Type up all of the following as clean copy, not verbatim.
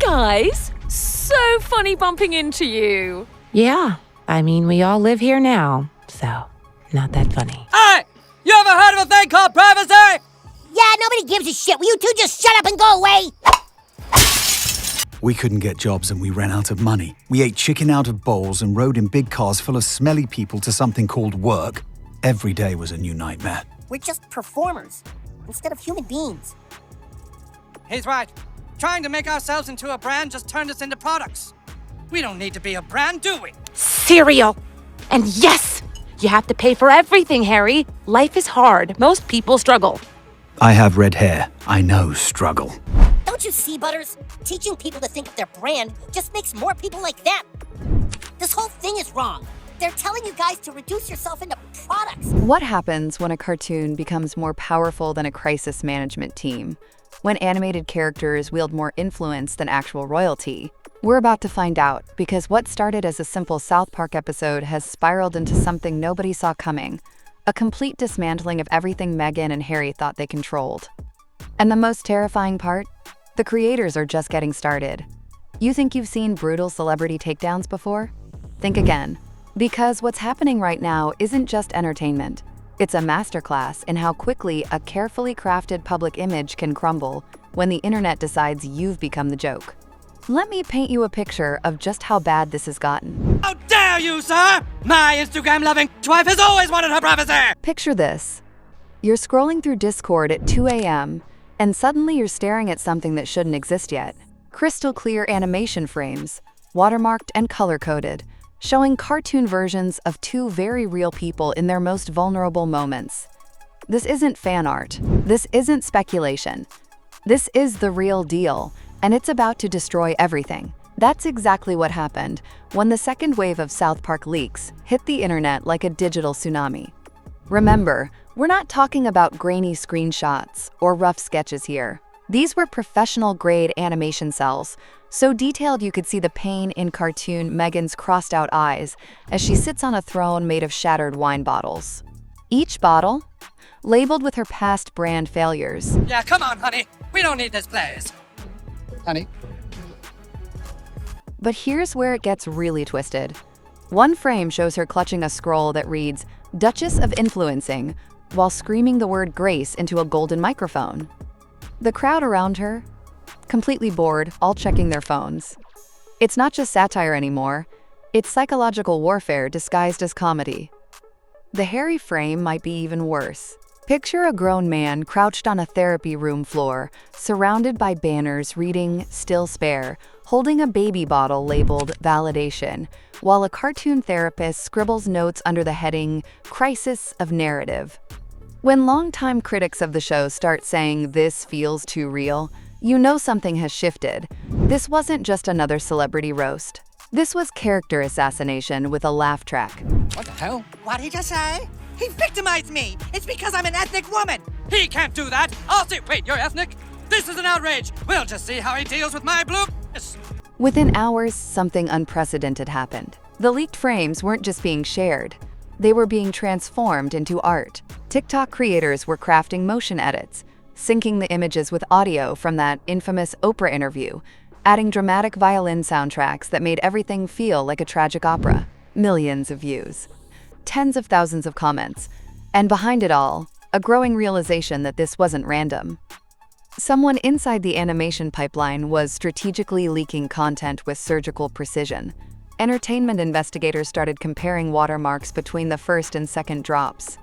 guys! So funny bumping into you. Yeah, I mean, we all live here now, so not that funny. Hey! You ever heard of a thing called privacy? Yeah, nobody gives a shit. Will you two just shut up and go away? We couldn't get jobs and we ran out of money. We ate chicken out of bowls and rode in big cars full of smelly people to something called work. Every day was a new nightmare. We're just performers instead of human beings. He's right. Trying to make ourselves into a brand just turned us into products. We don't need to be a brand, do we? Cereal! And yes! You have to pay for everything, Harry. Life is hard. Most people struggle. I have red hair. I know struggle. Don't you see, Butters? Teaching people to think of their brand just makes more people like them. This whole thing is wrong. They're telling you guys to reduce yourself into products. What happens when a cartoon becomes more powerful than a crisis management team? When animated characters wield more influence than actual royalty? We're about to find out, because what started as a simple South Park episode has spiraled into something nobody saw coming. A complete dismantling of everything Meghan and Harry thought they controlled. And the most terrifying part? The creators are just getting started. You think you've seen brutal celebrity takedowns before? Think again. Because what's happening right now isn't just entertainment. It's a masterclass in how quickly a carefully crafted public image can crumble when the internet decides you've become the joke. Let me paint you a picture of just how bad this has gotten. How dare you, sir! My Instagram-loving wife has always wanted her privacy! Picture this. You're scrolling through Discord at 2 a.m., and suddenly you're staring at something that shouldn't exist yet. Crystal clear animation frames, watermarked and color-coded, showing cartoon versions of two very real people in their most vulnerable moments. This isn't fan art. This isn't speculation. This is the real deal, and it's about to destroy everything. That's exactly what happened when the second wave of South Park leaks hit the internet like a digital tsunami. Remember, we're not talking about grainy screenshots or rough sketches here. These were professional-grade animation cells, so detailed you could see the pain in cartoon Meghan's crossed-out eyes as she sits on a throne made of shattered wine bottles. Each bottle, labeled with her past brand failures. Yeah, come on, honey. We don't need this place. Honey? But here's where it gets really twisted. One frame shows her clutching a scroll that reads, "Duchess of Influencing," while screaming the word grace into a golden microphone. The crowd around her, completely bored, all checking their phones. It's not just satire anymore. It's psychological warfare disguised as comedy. The Harry frame might be even worse. Picture a grown man crouched on a therapy room floor, surrounded by banners reading "Still Spare," holding a baby bottle labeled "Validation," while a cartoon therapist scribbles notes under the heading "Crisis of Narrative." When longtime critics of the show start saying this feels too real, you know something has shifted. This wasn't just another celebrity roast. This was character assassination with a laugh track. What the hell? What did he just say? He victimized me! It's because I'm an ethnic woman! He can't do that! I'll see— Wait, you're ethnic? This is an outrage! We'll just see how he deals with my blue— Within hours, something unprecedented happened. The leaked frames weren't just being shared. They were being transformed into art. TikTok creators were crafting motion edits, syncing the images with audio from that infamous Oprah interview, adding dramatic violin soundtracks that made everything feel like a tragic opera. Millions of views. Tens of thousands of comments. And behind it all, a growing realization that this wasn't random. Someone inside the animation pipeline was strategically leaking content with surgical precision. Entertainment investigators started comparing watermarks between the first and second drops.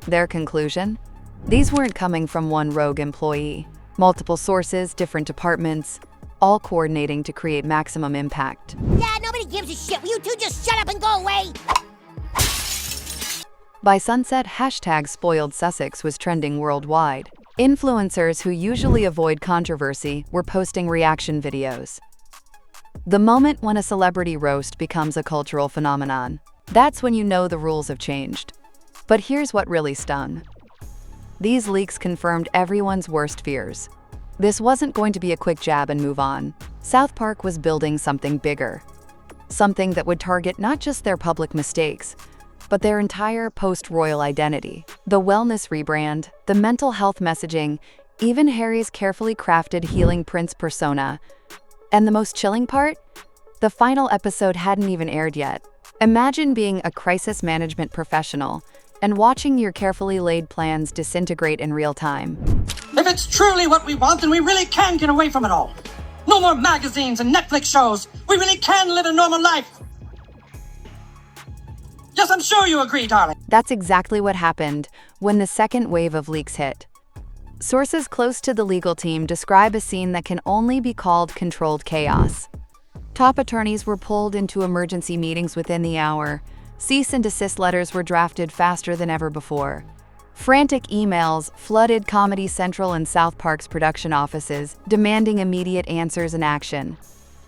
Their conclusion? These weren't coming from one rogue employee. Multiple sources, different departments, all coordinating to create maximum impact. Yeah, nobody gives a shit. Will you two just shut up and go away? By sunset, #SpoiledSussex was trending worldwide. Influencers who usually avoid controversy were posting reaction videos. The moment when a celebrity roast becomes a cultural phenomenon, that's when you know the rules have changed. But here's what really stung. These leaks confirmed everyone's worst fears. This wasn't going to be a quick jab and move on. South Park was building something bigger. Something that would target not just their public mistakes, but their entire post-royal identity. The wellness rebrand, the mental health messaging, even Harry's carefully crafted healing prince persona. And the most chilling part? The final episode hadn't even aired yet. Imagine being a crisis management professional and watching your carefully laid plans disintegrate in real time. If it's truly what we want, then we really can get away from it all. No more magazines and Netflix shows. We really can live a normal life. Yes, I'm sure you agree, darling. That's exactly what happened when the second wave of leaks hit. Sources close to the legal team describe a scene that can only be called controlled chaos. Top attorneys were pulled into emergency meetings within the hour. Cease and desist letters were drafted faster than ever before. Frantic emails flooded Comedy Central and South Park's production offices, demanding immediate answers and action.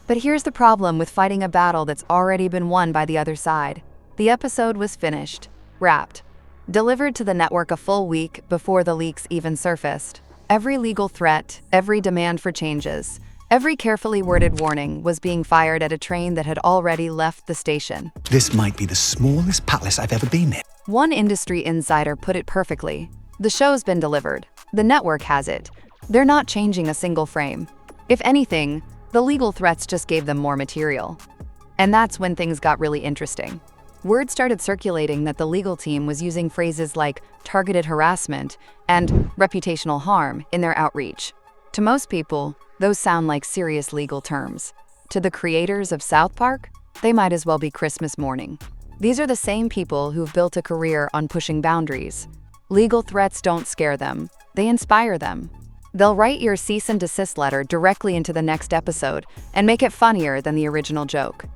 But here's the problem with fighting a battle that's already been won by the other side. The episode was finished, wrapped, delivered to the network a full week before the leaks even surfaced. Every legal threat, every demand for changes, every carefully worded warning was being fired at a train that had already left the station. This might be the smallest palace I've ever been in. One industry insider put it perfectly. The show's been delivered. The network has it. They're not changing a single frame. If anything, the legal threats just gave them more material. And that's when things got really interesting. Word started circulating that the legal team was using phrases like targeted harassment and reputational harm in their outreach. To most people, those sound like serious legal terms. To the creators of South Park, they might as well be Christmas morning. These are the same people who've built a career on pushing boundaries. Legal threats don't scare them, they inspire them. They'll write your cease and desist letter directly into the next episode and make it funnier than the original joke.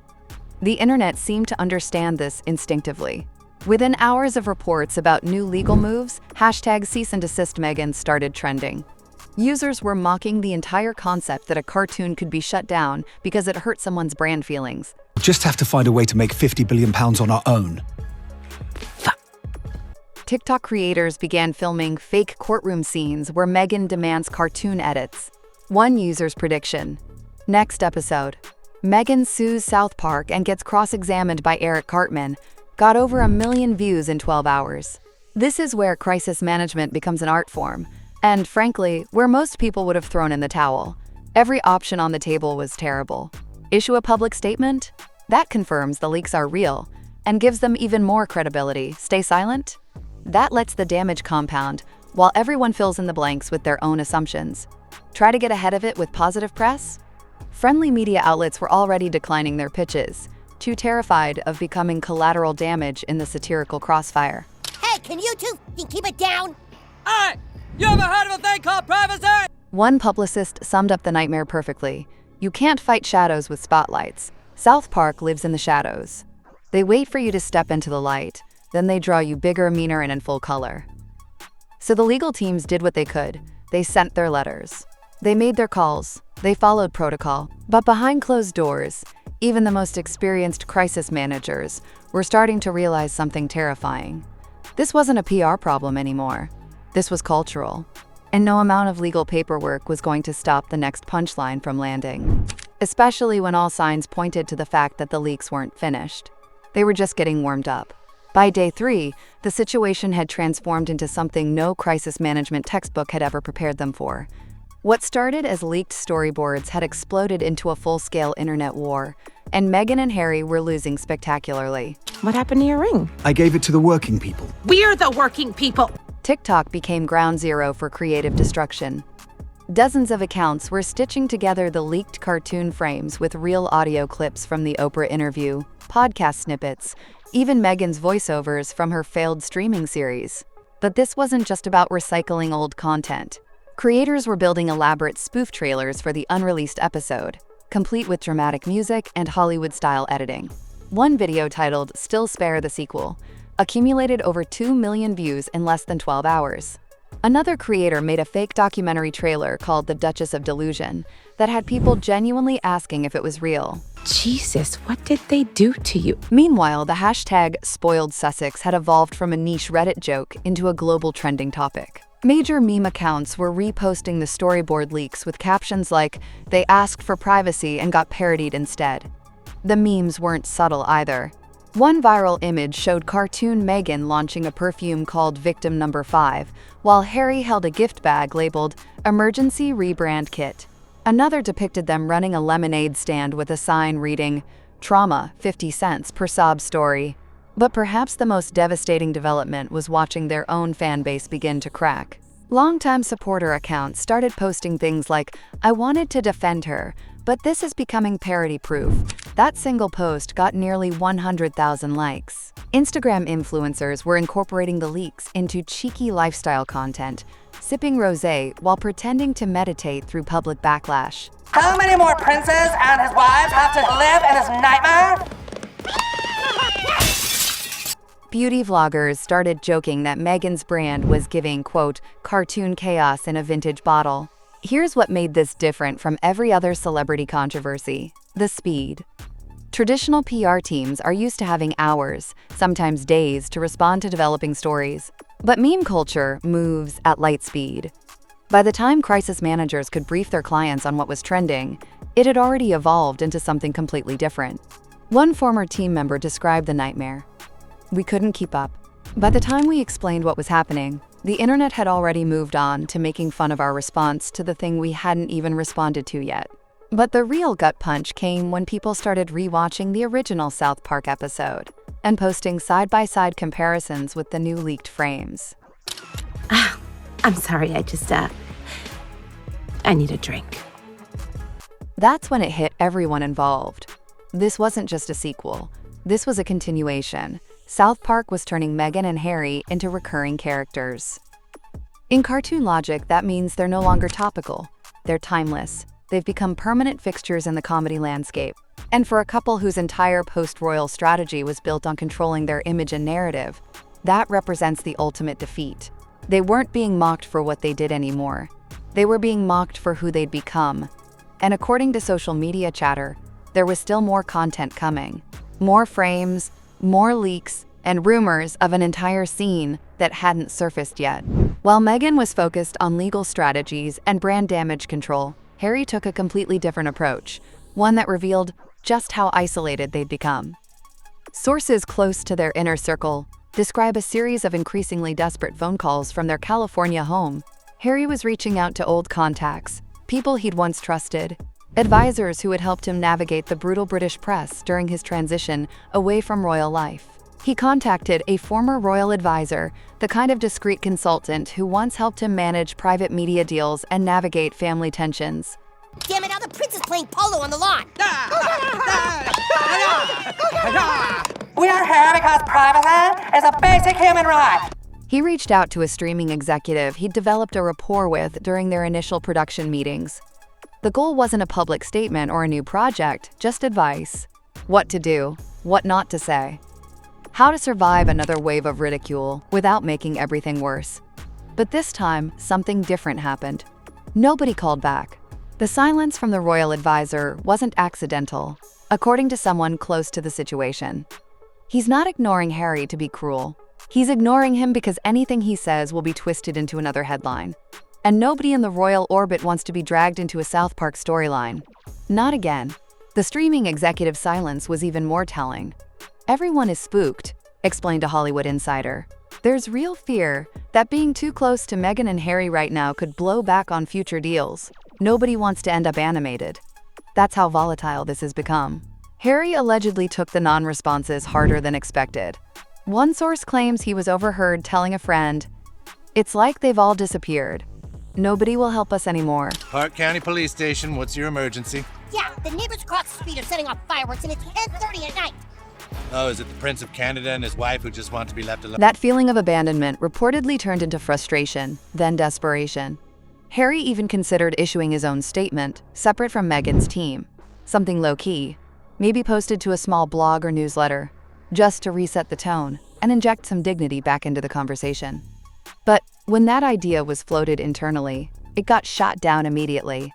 The internet seemed to understand this instinctively. Within hours of reports about new legal moves, hashtag cease and desist Meghan started trending. Users were mocking the entire concept that a cartoon could be shut down because it hurt someone's brand feelings. We'll just have to find a way to make £50 billion on our own. TikTok creators began filming fake courtroom scenes where Meghan demands cartoon edits. One user's prediction: next episode, Meghan sues South Park and gets cross-examined by Eric Cartman, got over 1 million views in 12 hours. This is where crisis management becomes an art form, and frankly, where most people would have thrown in the towel. Every option on the table was terrible. Issue a public statement? That confirms the leaks are real and gives them even more credibility. Stay silent? That lets the damage compound while everyone fills in the blanks with their own assumptions. Try to get ahead of it with positive press? Friendly media outlets were already declining their pitches, too terrified of becoming collateral damage in the satirical crossfire. Hey, can you two keep it down? Hey! You ever heard of a thing called privacy? One publicist summed up the nightmare perfectly. You can't fight shadows with spotlights. South Park lives in the shadows. They wait for you to step into the light, then they draw you bigger, meaner, and in full color. So the legal teams did what they could. They sent their letters. They made their calls. They followed protocol. But behind closed doors, even the most experienced crisis managers were starting to realize something terrifying. This wasn't a PR problem anymore. This was cultural. And no amount of legal paperwork was going to stop the next punchline from landing. Especially when all signs pointed to the fact that the leaks weren't finished. They were just getting warmed up. By day 3, the situation had transformed into something no crisis management textbook had ever prepared them for. What started as leaked storyboards had exploded into a full-scale internet war, and Meghan and Harry were losing spectacularly. What happened to your ring? I gave it to the working people. We're the working people. TikTok became ground zero for creative destruction. Dozens of accounts were stitching together the leaked cartoon frames with real audio clips from the Oprah interview, podcast snippets, even Meghan's voiceovers from her failed streaming series. But this wasn't just about recycling old content. Creators were building elaborate spoof trailers for the unreleased episode, complete with dramatic music and Hollywood-style editing. One video titled "Still Spare the Sequel" accumulated over 2 million views in less than 12 hours. Another creator made a fake documentary trailer called The Duchess of Delusion that had people genuinely asking if it was real. Jesus, what did they do to you? Meanwhile, the hashtag Spoiled Sussex had evolved from a niche Reddit joke into a global trending topic. Major meme accounts were reposting the storyboard leaks with captions like, "They asked for privacy and got parodied instead." The memes weren't subtle either. One viral image showed cartoon Meghan launching a perfume called Victim Number 5, while Harry held a gift bag labeled Emergency Rebrand Kit. Another depicted them running a lemonade stand with a sign reading, "Trauma, 50 cents per sob story." But perhaps the most devastating development was watching their own fan base begin to crack. Longtime supporter accounts started posting things like, "I wanted to defend her, but this is becoming parody-proof." That single post got nearly 100,000 likes. Instagram influencers were incorporating the leaks into cheeky lifestyle content, sipping rosé while pretending to meditate through public backlash. How many more princes and his wives have to live in this nightmare? Beauty vloggers started joking that Meghan's brand was giving, quote, "cartoon chaos in a vintage bottle." Here's what made this different from every other celebrity controversy: the speed. Traditional PR teams are used to having hours, sometimes days, to respond to developing stories. But meme culture moves at light speed. By the time crisis managers could brief their clients on what was trending, it had already evolved into something completely different. One former team member described the nightmare. "We couldn't keep up. By the time we explained what was happening, the internet had already moved on to making fun of our response to the thing we hadn't even responded to yet." But the real gut punch came when people started rewatching the original South Park episode and posting side-by-side comparisons with the new leaked frames. I'm sorry, I need a drink. That's when it hit everyone involved. This wasn't just a sequel. This was a continuation. South Park was turning Meghan and Harry into recurring characters. In cartoon logic, that means they're no longer topical. They're timeless. They've become permanent fixtures in the comedy landscape. And for a couple whose entire post-royal strategy was built on controlling their image and narrative, that represents the ultimate defeat. They weren't being mocked for what they did anymore. They were being mocked for who they'd become. And according to social media chatter, there was still more content coming. More frames, more leaks, and rumors of an entire scene that hadn't surfaced yet. While Meghan was focused on legal strategies and brand damage control, Harry took a completely different approach, one that revealed just how isolated they'd become. Sources close to their inner circle describe a series of increasingly desperate phone calls from their California home. Harry was reaching out to old contacts, people he'd once trusted, advisors who had helped him navigate the brutal British press during his transition away from royal life. He contacted a former royal advisor, the kind of discreet consultant who once helped him manage private media deals and navigate family tensions. Damn it, now the prince is playing polo on the lawn. We are here because privacy is a basic human right. He reached out to a streaming executive he'd developed a rapport with during their initial production meetings. The goal wasn't a public statement or a new project, just advice. What to do, what not to say. How to survive another wave of ridicule without making everything worse. But this time, something different happened. Nobody called back. The silence from the royal advisor wasn't accidental, according to someone close to the situation. He's not ignoring Harry to be cruel. He's ignoring him because anything he says will be twisted into another headline. And nobody in the royal orbit wants to be dragged into a South Park storyline. Not again. The streaming executive's silence was even more telling. "Everyone is spooked," explained a Hollywood insider. "There's real fear that being too close to Meghan and Harry right now could blow back on future deals. Nobody wants to end up animated." That's how volatile this has become. Harry allegedly took the non-responses harder than expected. One source claims he was overheard telling a friend, "It's like they've all disappeared. Nobody will help us anymore." Park County Police Station, what's your emergency? Yeah, the neighbors across the street are setting off fireworks and it's 10:30 at night. Oh, is it the Prince of Canada and his wife who just want to be left alone? That feeling of abandonment reportedly turned into frustration, then desperation. Harry even considered issuing his own statement, separate from Meghan's team. Something low-key, maybe posted to a small blog or newsletter, just to reset the tone and inject some dignity back into the conversation. But when that idea was floated internally, it got shot down immediately.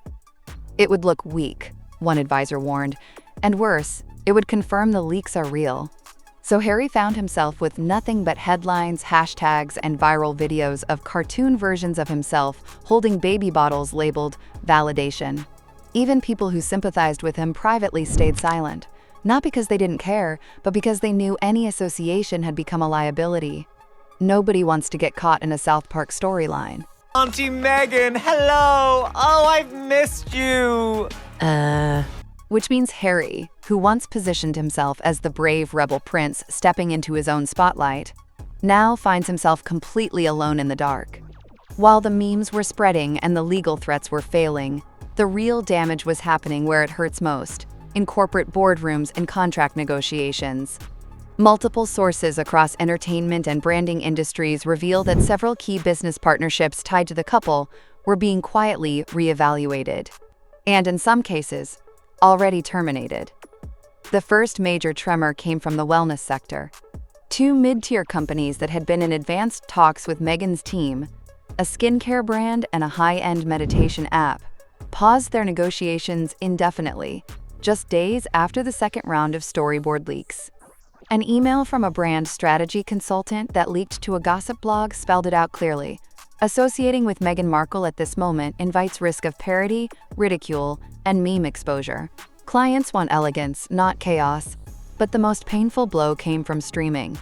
It would look weak, one advisor warned, and worse, it would confirm the leaks are real. So Harry found himself with nothing but headlines, hashtags, and viral videos of cartoon versions of himself holding baby bottles labeled validation. Even people who sympathized with him privately stayed silent, not because they didn't care, but because they knew any association had become a liability. Nobody wants to get caught in a South Park storyline. Auntie Meghan, hello! Oh, I've missed you! Which means Harry, who once positioned himself as the brave rebel prince stepping into his own spotlight, now finds himself completely alone in the dark. While the memes were spreading and the legal threats were failing, the real damage was happening where it hurts most, in corporate boardrooms and contract negotiations. Multiple sources across entertainment and branding industries reveal that several key business partnerships tied to the couple were being quietly reevaluated, and in some cases, already terminated. The first major tremor came from the wellness sector. Two mid-tier companies that had been in advanced talks with Meghan's team, a skincare brand and a high-end meditation app, paused their negotiations indefinitely, just days after the second round of storyboard leaks. An email from a brand strategy consultant that leaked to a gossip blog spelled it out clearly. Associating with Meghan Markle at this moment invites risk of parody, ridicule, and meme exposure. Clients want elegance, not chaos. But the most painful blow came from streaming.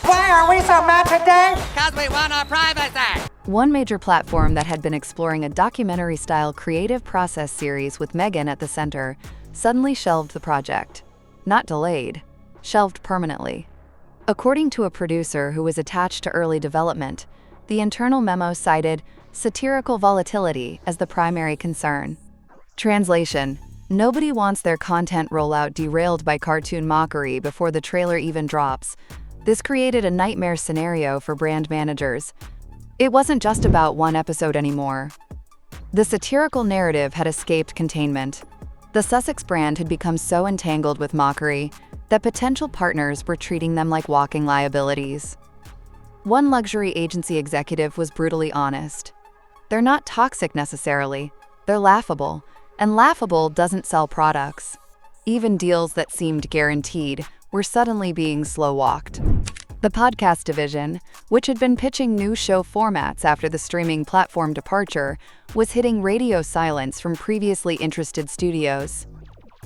Why are we so mad today? Because we want our privacy. One major platform that had been exploring a documentary-style creative process series with Meghan at the center suddenly shelved the project. Not delayed, shelved permanently. According to a producer who was attached to early development, the internal memo cited satirical volatility as the primary concern. Translation: nobody wants their content rollout derailed by cartoon mockery before the trailer even drops. This created a nightmare scenario for brand managers. It wasn't just about one episode anymore. The satirical narrative had escaped containment. The Sussex brand had become so entangled with mockery that potential partners were treating them like walking liabilities. One luxury agency executive was brutally honest. They're not toxic necessarily, they're laughable, and laughable doesn't sell products. Even deals that seemed guaranteed were suddenly being slow-walked. The podcast division, which had been pitching new show formats after the streaming platform departure, was hitting radio silence from previously interested studios.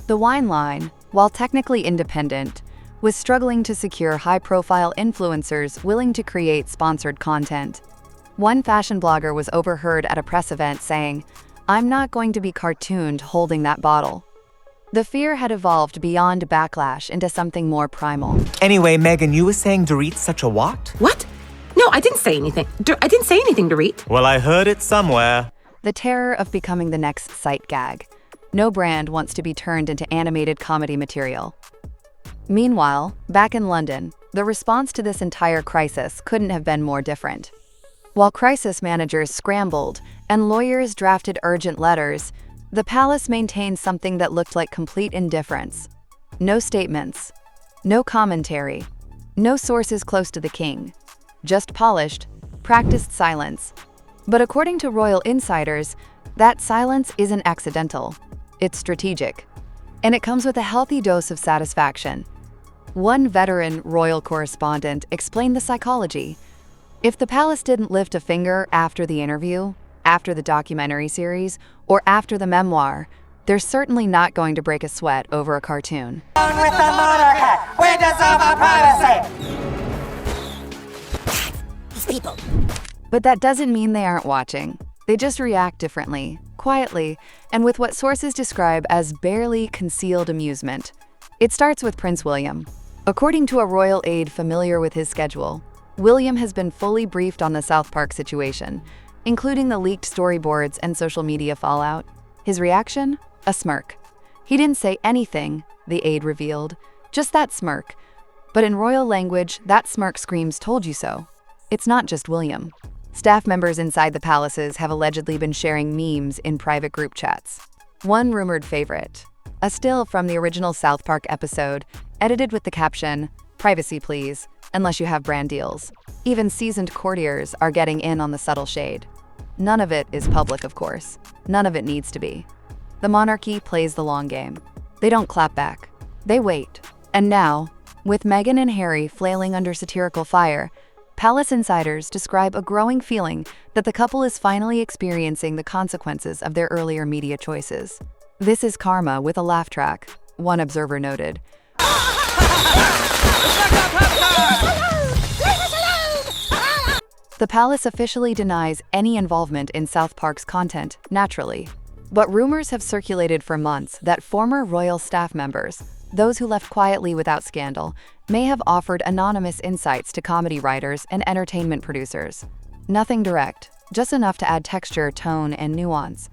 The wine line, while technically independent, was struggling to secure high-profile influencers willing to create sponsored content. One fashion blogger was overheard at a press event saying, "I'm not going to be cartooned holding that bottle." The fear had evolved beyond backlash into something more primal. Anyway, Meghan, you were saying Dorit's such a what? What? No, I didn't say anything. I didn't say anything, Dorit. Well, I heard it somewhere. The terror of becoming the next sight gag. No brand wants to be turned into animated comedy material. Meanwhile, back in London, the response to this entire crisis couldn't have been more different. While crisis managers scrambled and lawyers drafted urgent letters, the palace maintained something that looked like complete indifference. No statements, no commentary, no sources close to the king. Just polished, practiced silence. But according to royal insiders, that silence isn't accidental. It's strategic. And it comes with a healthy dose of satisfaction. One veteran royal correspondent explained the psychology. If the palace didn't lift a finger after the interview, after the documentary series, or after the memoir, they're certainly not going to break a sweat over a cartoon. Down with the monarchy! We deserve our privacy! These people. But that doesn't mean they aren't watching. They just react differently, quietly, and with what sources describe as barely concealed amusement. It starts with Prince William. According to a royal aide familiar with his schedule, William has been fully briefed on the South Park situation, including the leaked storyboards and social media fallout. His reaction? A smirk. He didn't say anything, the aide revealed, just that smirk. But in royal language, that smirk screams "told you so." It's not just William. Staff members inside the palaces have allegedly been sharing memes in private group chats. One rumored favorite, a still from the original South Park episode, edited with the caption, "Privacy please, unless you have brand deals." Even seasoned courtiers are getting in on the subtle shade. None of it is public, of course. None of it needs to be. The monarchy plays the long game. They don't clap back. They wait. And now, with Meghan and Harry flailing under satirical fire, palace insiders describe a growing feeling that the couple is finally experiencing the consequences of their earlier media choices. This is karma with a laugh track, one observer noted. The palace officially denies any involvement in South Park's content, naturally. But rumors have circulated for months that former royal staff members, those who left quietly without scandal, may have offered anonymous insights to comedy writers and entertainment producers. Nothing direct, just enough to add texture, tone, and nuance.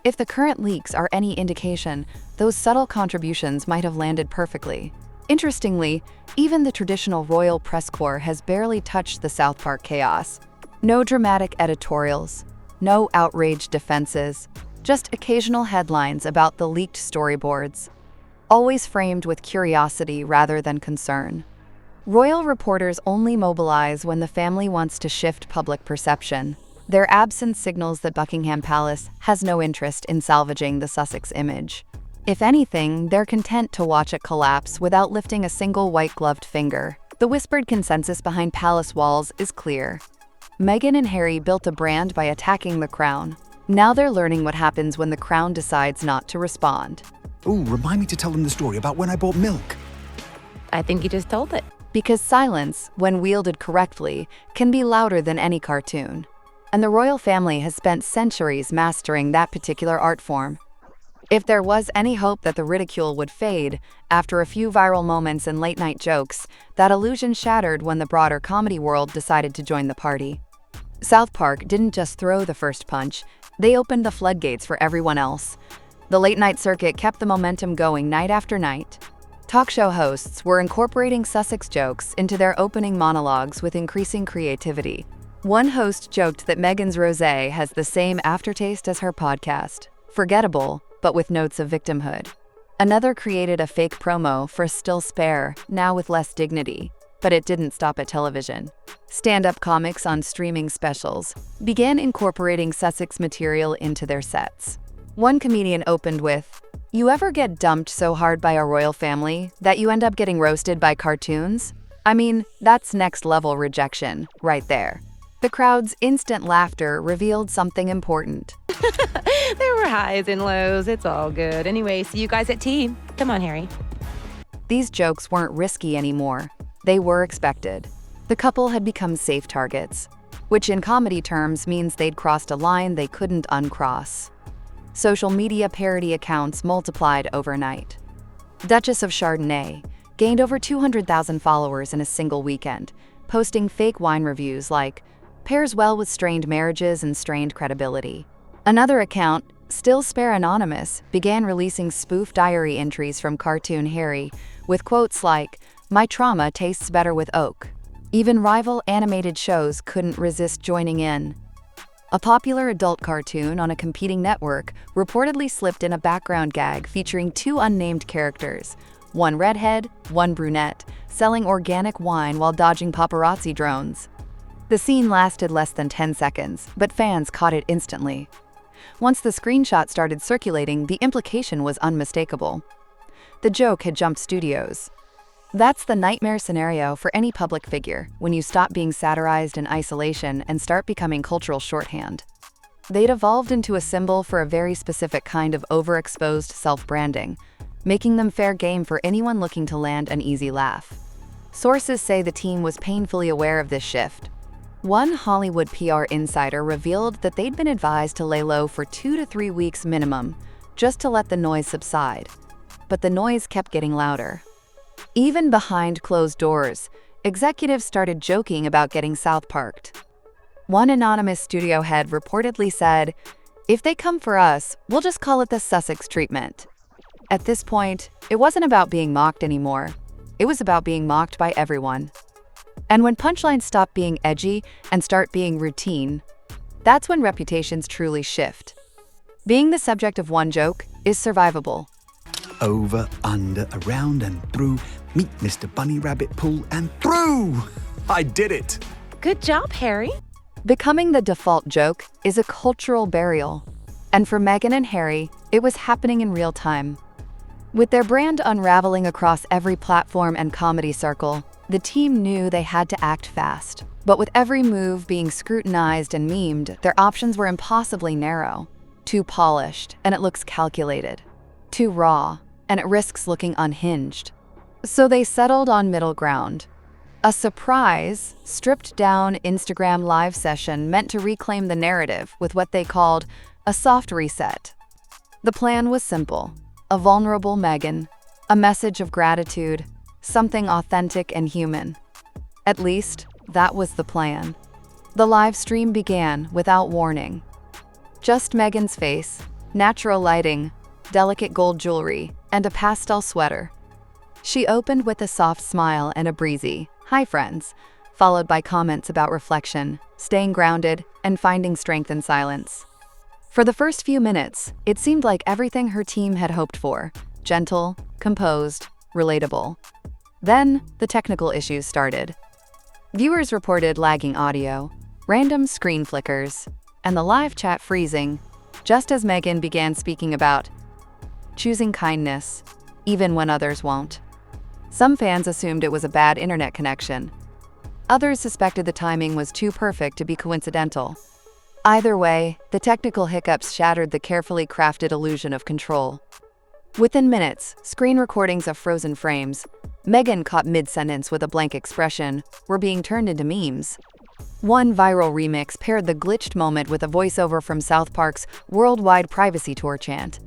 If the current leaks are any indication, those subtle contributions might have landed perfectly. Interestingly, even the traditional royal press corps has barely touched the South Park chaos. No dramatic editorials, no outraged defenses, just occasional headlines about the leaked storyboards, always framed with curiosity rather than concern. Royal reporters only mobilize when the family wants to shift public perception. Their absence signals that Buckingham Palace has no interest in salvaging the Sussex image. If anything, they're content to watch it collapse without lifting a single white-gloved finger. The whispered consensus behind palace walls is clear. Meghan and Harry built a brand by attacking the crown. Now they're learning what happens when the crown decides not to respond. Ooh, remind me to tell them the story about when I bought milk. I think you just told it. Because silence, when wielded correctly, can be louder than any cartoon. And the royal family has spent centuries mastering that particular art form. If there was any hope that the ridicule would fade, after a few viral moments and late-night jokes, that illusion shattered when the broader comedy world decided to join the party. South Park didn't just throw the first punch, they opened the floodgates for everyone else. The late-night circuit kept the momentum going night after night. Talk show hosts were incorporating Sussex jokes into their opening monologues with increasing creativity. One host joked that Meghan's rosé has the same aftertaste as her podcast. Forgettable, but with notes of victimhood. Another created a fake promo for Still Spare, now with less dignity. But it didn't stop at television. Stand-up comics on streaming specials began incorporating Sussex material into their sets. One comedian opened with, "You ever get dumped so hard by a royal family that you end up getting roasted by cartoons? I mean, that's next-level rejection, right there." The crowd's instant laughter revealed something important. There were highs and lows, it's all good. Anyway, see you guys at tea. Come on, Harry. These jokes weren't risky anymore. They were expected. The couple had become safe targets, which in comedy terms means they'd crossed a line they couldn't uncross. Social media parody accounts multiplied overnight. Duchess of Chardonnay gained over 200,000 followers in a single weekend, posting fake wine reviews like, "Pairs well with strained marriages and strained credibility." Another account, Still Spare Anonymous, began releasing spoof diary entries from cartoon Harry, with quotes like, "My trauma tastes better with oak." Even rival animated shows couldn't resist joining in. A popular adult cartoon on a competing network reportedly slipped in a background gag featuring two unnamed characters, one redhead, one brunette, selling organic wine while dodging paparazzi drones. The scene lasted less than 10 seconds, but fans caught it instantly. Once the screenshot started circulating, the implication was unmistakable. The joke had jumped studios. That's the nightmare scenario for any public figure, when you stop being satirized in isolation and start becoming cultural shorthand. They'd evolved into a symbol for a very specific kind of overexposed self-branding, making them fair game for anyone looking to land an easy laugh. Sources say the team was painfully aware of this shift. One Hollywood PR insider revealed that they'd been advised to lay low for 2 to 3 weeks minimum, just to let the noise subside. But the noise kept getting louder. Even behind closed doors, executives started joking about getting South Parked. One anonymous studio head reportedly said, "If they come for us, we'll just call it the Sussex treatment." At this point, it wasn't about being mocked anymore. It was about being mocked by everyone. And when punchlines stop being edgy and start being routine, that's when reputations truly shift. Being the subject of one joke is survivable. Over, under, around and through. Meet Mr. Bunny Rabbit, pull and through! I did it! Good job, Harry. Becoming the default joke is a cultural burial. And for Meghan and Harry, it was happening in real time. With their brand unraveling across every platform and comedy circle, the team knew they had to act fast. But with every move being scrutinized and memed, their options were impossibly narrow. Too polished, and it looks calculated. Too raw, and it risks looking unhinged. So they settled on middle ground. A surprise, stripped-down Instagram live session meant to reclaim the narrative with what they called a soft reset. The plan was simple: a vulnerable Meghan, a message of gratitude, something authentic and human. At least, that was the plan. The live stream began without warning. Just Meghan's face, natural lighting, delicate gold jewelry, and a pastel sweater. She opened with a soft smile and a breezy, "Hi friends," followed by comments about reflection, staying grounded, and finding strength in silence. For the first few minutes, it seemed like everything her team had hoped for: gentle, composed, relatable. Then, the technical issues started. Viewers reported lagging audio, random screen flickers, and the live chat freezing, just as Meghan began speaking about choosing kindness, even when others won't. Some fans assumed it was a bad internet connection. Others suspected the timing was too perfect to be coincidental. Either way, the technical hiccups shattered the carefully crafted illusion of control. Within minutes, screen recordings of frozen frames, Meghan caught mid-sentence with a blank expression, were being turned into memes. One viral remix paired the glitched moment with a voiceover from South Park's worldwide privacy tour chant.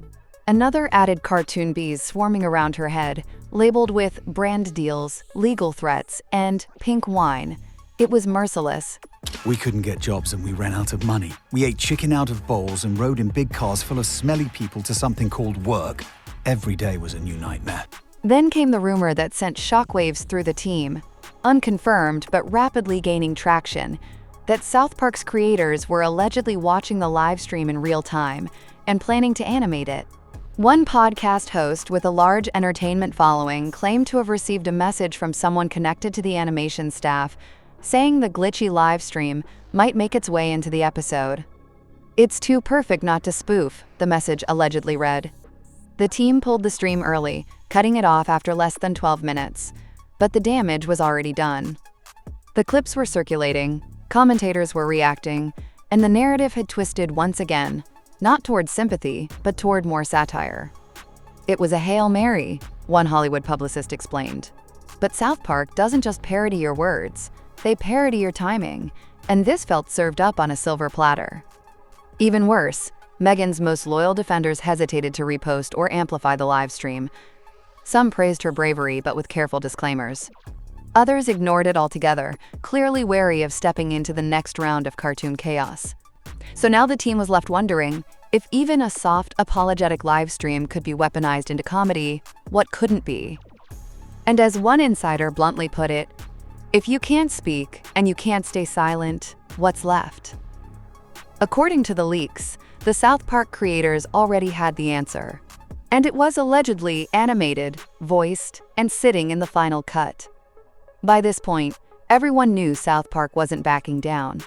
Another added cartoon bees swarming around her head, labeled with brand deals, legal threats, and pink wine. It was merciless. We couldn't get jobs and we ran out of money. We ate chicken out of bowls and rode in big cars full of smelly people to something called work. Every day was a new nightmare. Then came the rumor that sent shockwaves through the team, unconfirmed but rapidly gaining traction, that South Park's creators were allegedly watching the live stream in real time and planning to animate it. One podcast host with a large entertainment following claimed to have received a message from someone connected to the animation staff saying the glitchy live stream might make its way into the episode. "It's too perfect not to spoof," the message allegedly read. The team pulled the stream early, cutting it off after less than 12 minutes. But the damage was already done. The clips were circulating, commentators were reacting, and the narrative had twisted once again, not toward sympathy, but toward more satire. "It was a Hail Mary," one Hollywood publicist explained. But South Park doesn't just parody your words, they parody your timing, and this felt served up on a silver platter. Even worse, Meghan's most loyal defenders hesitated to repost or amplify the live stream. Some praised her bravery, but with careful disclaimers. Others ignored it altogether, clearly wary of stepping into the next round of cartoon chaos. So now the team was left wondering, if even a soft, apologetic live stream could be weaponized into comedy, what couldn't be? And as one insider bluntly put it, if you can't speak and you can't stay silent, what's left? According to the leaks, the South Park creators already had the answer. And it was allegedly animated, voiced, and sitting in the final cut. By this point, everyone knew South Park wasn't backing down.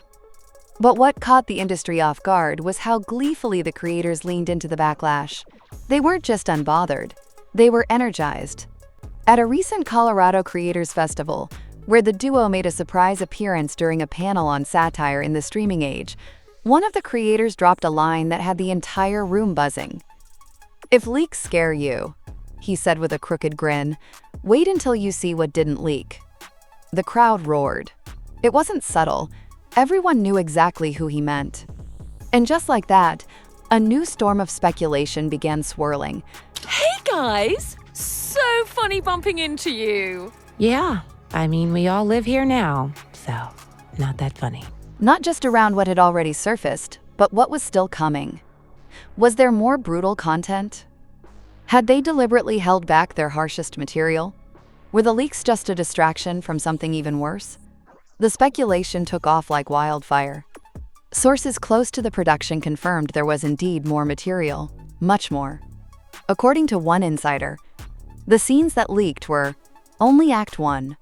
But what caught the industry off guard was how gleefully the creators leaned into the backlash. They weren't just unbothered, they were energized. At a recent Colorado Creators Festival, where the duo made a surprise appearance during a panel on satire in the streaming age, one of the creators dropped a line that had the entire room buzzing. "If leaks scare you," he said with a crooked grin, "wait until you see what didn't leak." The crowd roared. It wasn't subtle. Everyone knew exactly who he meant. And just like that, a new storm of speculation began swirling. Hey guys! So funny bumping into you. Yeah, I mean, we all live here now, so not that funny. Not just around what had already surfaced, but what was still coming. Was there more brutal content? Had they deliberately held back their harshest material? Were the leaks just a distraction from something even worse? The speculation took off like wildfire. Sources close to the production confirmed there was indeed more material, much more. According to one insider, the scenes that leaked were only Act 1.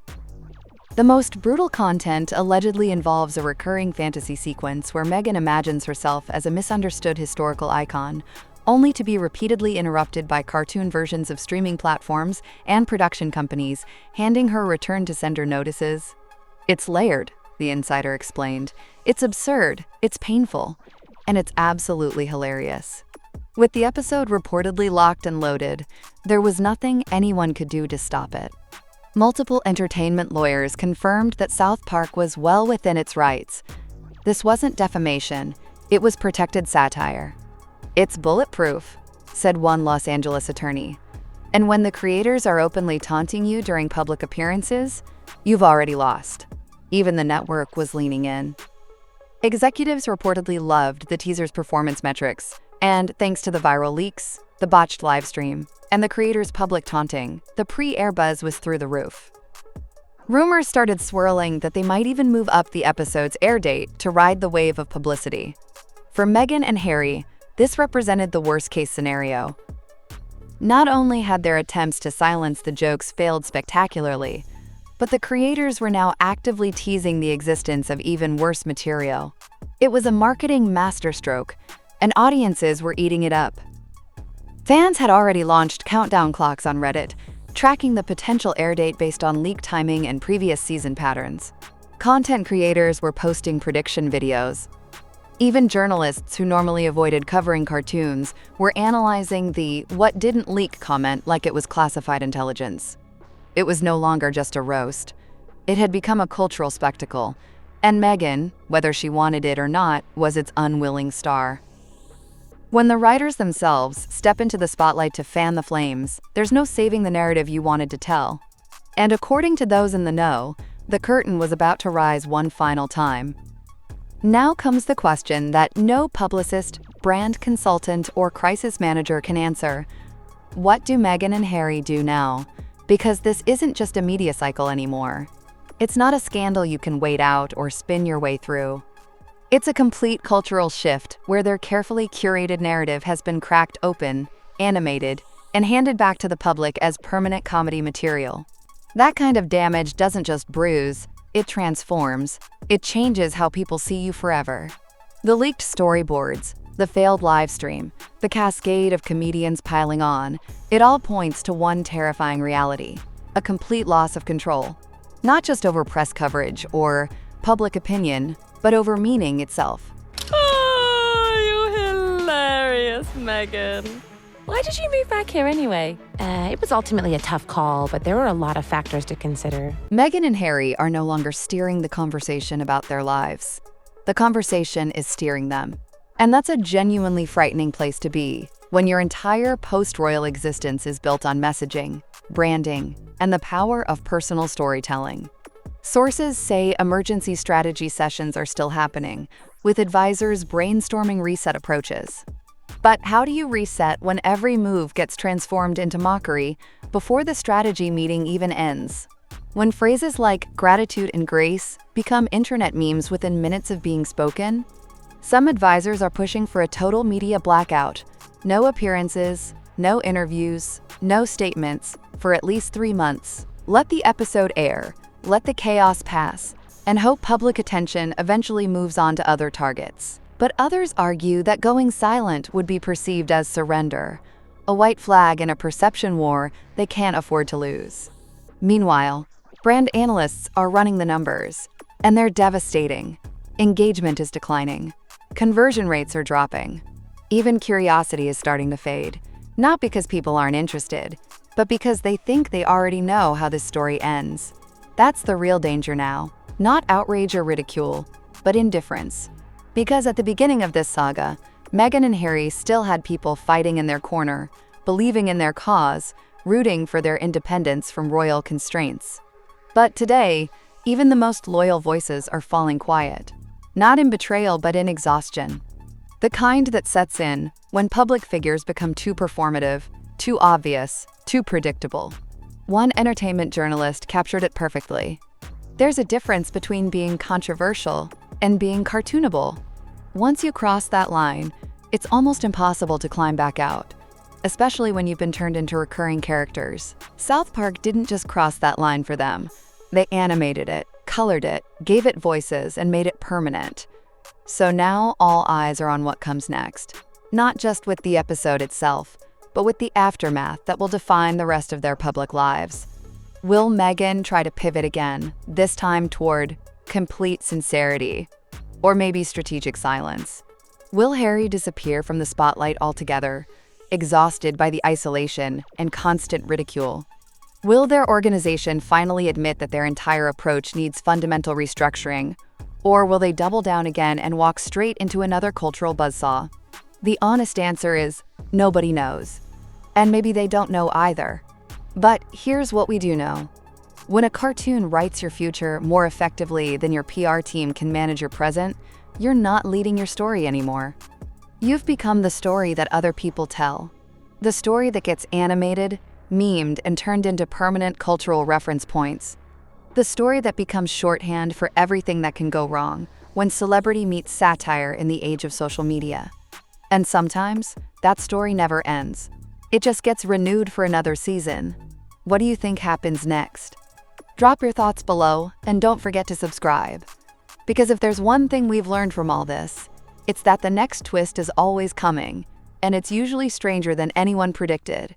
The most brutal content allegedly involves a recurring fantasy sequence where Meghan imagines herself as a misunderstood historical icon, only to be repeatedly interrupted by cartoon versions of streaming platforms and production companies handing her return-to-sender notices. "It's layered," the insider explained. "It's absurd, it's painful, and it's absolutely hilarious." With the episode reportedly locked and loaded, there was nothing anyone could do to stop it. Multiple entertainment lawyers confirmed that South Park was well within its rights. This wasn't defamation, it was protected satire. "It's bulletproof," said one Los Angeles attorney. "And when the creators are openly taunting you during public appearances, you've already lost." Even the network was leaning in. Executives reportedly loved the teaser's performance metrics, and thanks to the viral leaks, the botched livestream, and the creators' public taunting, the pre-air buzz was through the roof. Rumors started swirling that they might even move up the episode's air date to ride the wave of publicity. For Meghan and Harry, this represented the worst-case scenario. Not only had their attempts to silence the jokes failed spectacularly, but the creators were now actively teasing the existence of even worse material. It was a marketing masterstroke, and audiences were eating it up. Fans had already launched countdown clocks on Reddit, tracking the potential air date based on leak timing and previous season patterns. Content creators were posting prediction videos. Even journalists who normally avoided covering cartoons were analyzing the "what didn't leak" comment like it was classified intelligence. It was no longer just a roast. It had become a cultural spectacle, and Meghan, whether she wanted it or not, was its unwilling star. When the writers themselves step into the spotlight to fan the flames, there's no saving the narrative you wanted to tell. And according to those in the know, the curtain was about to rise one final time. Now comes the question that no publicist, brand consultant, or crisis manager can answer. What do Meghan and Harry do now? Because this isn't just a media cycle anymore. It's not a scandal you can wait out or spin your way through. It's a complete cultural shift where their carefully curated narrative has been cracked open, animated, and handed back to the public as permanent comedy material. That kind of damage doesn't just bruise, it transforms. It changes how people see you forever. The leaked storyboards, the failed livestream, the cascade of comedians piling on, it all points to one terrifying reality: a complete loss of control. Not just over press coverage or public opinion, but over meaning itself. Oh, you're hilarious, Meghan. Why did you move back here anyway? It was ultimately a tough call, but there were a lot of factors to consider. Meghan and Harry are no longer steering the conversation about their lives. The conversation is steering them. And that's a genuinely frightening place to be, when your entire post-royal existence is built on messaging, branding, and the power of personal storytelling. Sources say emergency strategy sessions are still happening, with advisors brainstorming reset approaches. But how do you reset when every move gets transformed into mockery before the strategy meeting even ends? When phrases like gratitude and grace become internet memes within minutes of being spoken? Some advisors are pushing for a total media blackout. No appearances, no interviews, no statements for at least 3 months. Let the episode air. Let the chaos pass, and hope public attention eventually moves on to other targets. But others argue that going silent would be perceived as surrender, a white flag in a perception war they can't afford to lose. Meanwhile, brand analysts are running the numbers, and they're devastating. Engagement is declining. Conversion rates are dropping. Even curiosity is starting to fade, not because people aren't interested, but because they think they already know how this story ends. That's the real danger now, not outrage or ridicule, but indifference. Because at the beginning of this saga, Meghan and Harry still had people fighting in their corner, believing in their cause, rooting for their independence from royal constraints. But today, even the most loyal voices are falling quiet, not in betrayal but in exhaustion. The kind that sets in when public figures become too performative, too obvious, too predictable. One entertainment journalist captured it perfectly. There's a difference between being controversial and being cartoonable. Once you cross that line, it's almost impossible to climb back out, especially when you've been turned into recurring characters. South Park didn't just cross that line for them. They animated it, colored it, gave it voices, and made it permanent. So now all eyes are on what comes next. Not just with the episode itself, but with the aftermath that will define the rest of their public lives. Will Meghan try to pivot again, this time toward complete sincerity, or maybe strategic silence? Will Harry disappear from the spotlight altogether, exhausted by the isolation and constant ridicule? Will their organization finally admit that their entire approach needs fundamental restructuring? Or will they double down again and walk straight into another cultural buzzsaw? The honest answer is nobody knows. And maybe they don't know either. But here's what we do know. When a cartoon writes your future more effectively than your PR team can manage your present, you're not leading your story anymore. You've become the story that other people tell. The story that gets animated, memed, and turned into permanent cultural reference points. The story that becomes shorthand for everything that can go wrong when celebrity meets satire in the age of social media. And sometimes, that story never ends. It just gets renewed for another season. What do you think happens next? Drop your thoughts below and don't forget to subscribe. Because if there's one thing we've learned from all this, it's that the next twist is always coming, and it's usually stranger than anyone predicted.